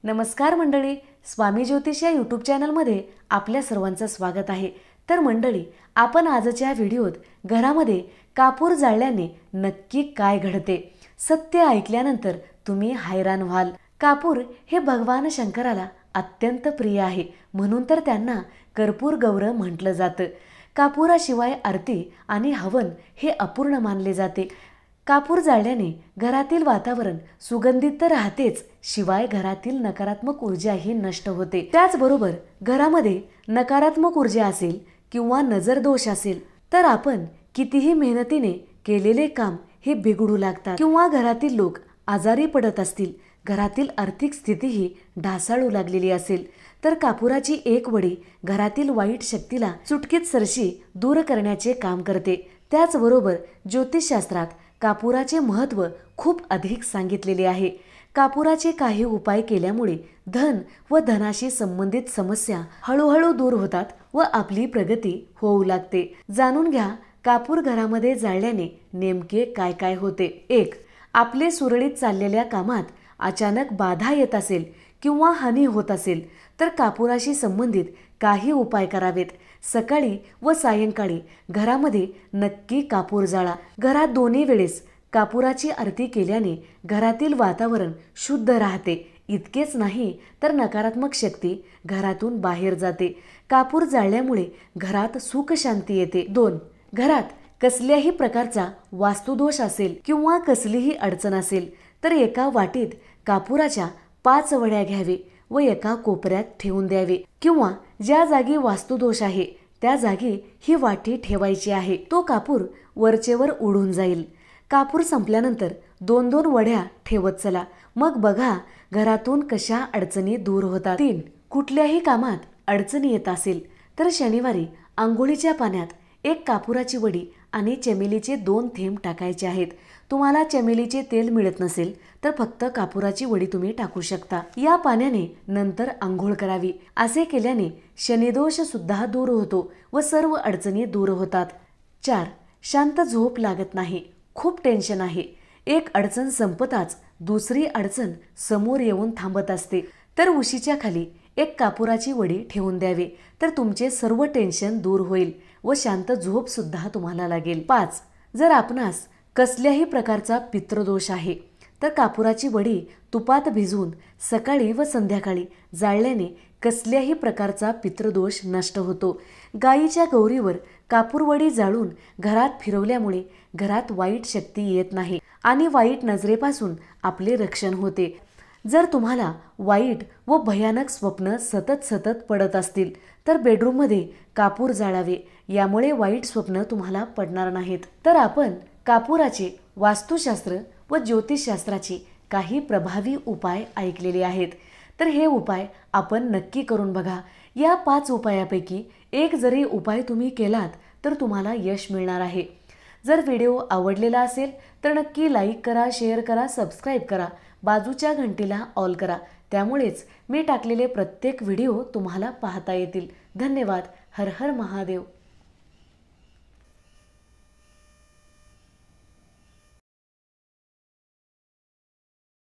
नमस्कार मंडळी, स्वामी ज्योतिष या यूट्यूब चॅनलमध्ये आपल्या सर्वांचं स्वागत आहे। तर मंडळी, आपण आजच्या व्हिडिओत घरामध्ये कापूर जाळल्याने नक्की काय घडते सत्य ऐकल्यानंतर तुम्ही हैराण व्हाल। कापूर हे भगवान शंकराला अत्यंत प्रिय आहे, म्हणून तर त्यांना कर्पूर गौर म्हटलं जातं। कापुराशिवाय आरती आणि हवन हे अपूर्ण मानले जाते। कापूर जाळल्याने घरातील वातावरण सुगंधित तर राहतेच, शिवाय घरातील नकारात्मक ऊर्जाही नष्ट होते। त्याचबरोबर घरामध्ये नकारात्मक ऊर्जा असेल किंवा नजर दोष असेल तर आपण कितीही मेहनतीने केलेले काम हे बिघडू लागतात किंवा घरातील लोक आजारी पडत असतील, घरातील आर्थिक स्थितीही ढासळू लागलेली असेल तर कापुराची एक वडी घरातील वाईट शक्तीला चुटकीत सरशी दूर करण्याचे काम करते। त्याचबरोबर ज्योतिषशास्त्रात कापुराचे महत्त्व खूप अधिक सांगितलेले आहे। कापुराचे काही उपाय केल्यामुळे धन व धनाशी संबंधित समस्या हळूहळू दूर होतात व आपली प्रगती होऊ लागते। जाणून घ्या कापूर घरामध्ये जाळल्याने नेमके काय काय होते। 1. आपले सुरळीत चाललेल्या कामात अचानक बाधा येत असेल किंवा हानी होत असेल तर कापुराशी संबंधित काही उपाय करावेत। सकाळी व सायंकाळी घरामध्ये नक्की कापूर जाळा। घरात दोन्ही वेळेस कापुराची आरती केल्याने घरातील वातावरण शुद्ध राहते। इतकेच नाही तर नकारात्मक शक्ती घरातून बाहेर जाते। कापूर जाळल्यामुळे घरात सुख शांती येते। 2. घरात कसल्याही प्रकारचा वास्तुदोष असेल किंवा कसलीही अडचण असेल तर एका वाटीत कापुराच्या 5 वड्या घ्यावे व एका कोपऱ्यात ठेवून द्यावे किंवा ज्या जागी वास्तुदोष आहे त्या जागी ही वाटी ठेवायची आहे। तो कापूर वरचेवर उडून जाईल। कापूर संपल्यानंतर 2-2 वड्या ठेवत चला, मग बघा घरातून कशा अडचणी दूर होतात। 3. कुठल्याही कामात अडचणी येत असेल तर शनिवारी आंघोळीच्या पाण्यात एक कापुराची वडी आणि चमेलीचे 2 थेंब टाकायचे आहेत। तुम्हाला चमेलीचे तेल मिळत नसेल तर फक्त कापुराची वडी तुम्ही टाकू शकता। या पाण्याने नंतर आंघोळ करावी। असे केल्याने शनिदोष सुद्धा दूर होतो व सर्व अडचणी दूर होतात। 4. शांत झोप लागत नाही, खूप टेन्शन आहे। एक अडचण संपताच दुसरी अडचण समोर येऊन थांबत असते तर उशीच्या खाली एक कापुराची वडी ठेवून द्यावे तर तुमचे सर्व टेन्शन दूर होईल व शांत झोप सुद्धा तुम्हाला लागेल। 5. जर आपणास कसल्याही प्रकारचा पितृदोष आहे तर कापुराची वडी तुपात भिजवून सकाळी व संध्याकाळी जाळल्याने कसल्याही प्रकारचा पितृदोष नष्ट होतो। गायीच्या गौरीवर कापूर वडी जाळून घरात फिरवल्यामुळे घरात वाईट शक्ती येत नाही आणि वाईट नजरेपासून आपले रक्षण होते। जर तुम्हाला वाईट व भयानक स्वप्न सतत पडत असतील तर बेडरूममध्ये कापूर जाळावे, यामुळे वाईट स्वप्न तुम्हाला पडणार नाहीत। तर आपण कापुराचे वास्तुशास्त्र व ज्योतिषशास्त्राचे काही प्रभावी उपाय ऐकलेले आहेत, तर हे उपाय आपण नक्की करून बघा। या 5 उपायापैकी एक जरी उपाय तुम्ही केलात तर तुम्हाला यश मिळणार आहे। जर व्हिडिओ आवडलेला असेल तर नक्की लाईक करा, शेअर करा, सबस्क्राईब करा, बाजूच्या घंटीला ऑल करा, त्यामुळेच मी टाकलेले प्रत्येक व्हिडिओ तुम्हाला पाहता येतील। धन्यवाद। हर हर महादेव।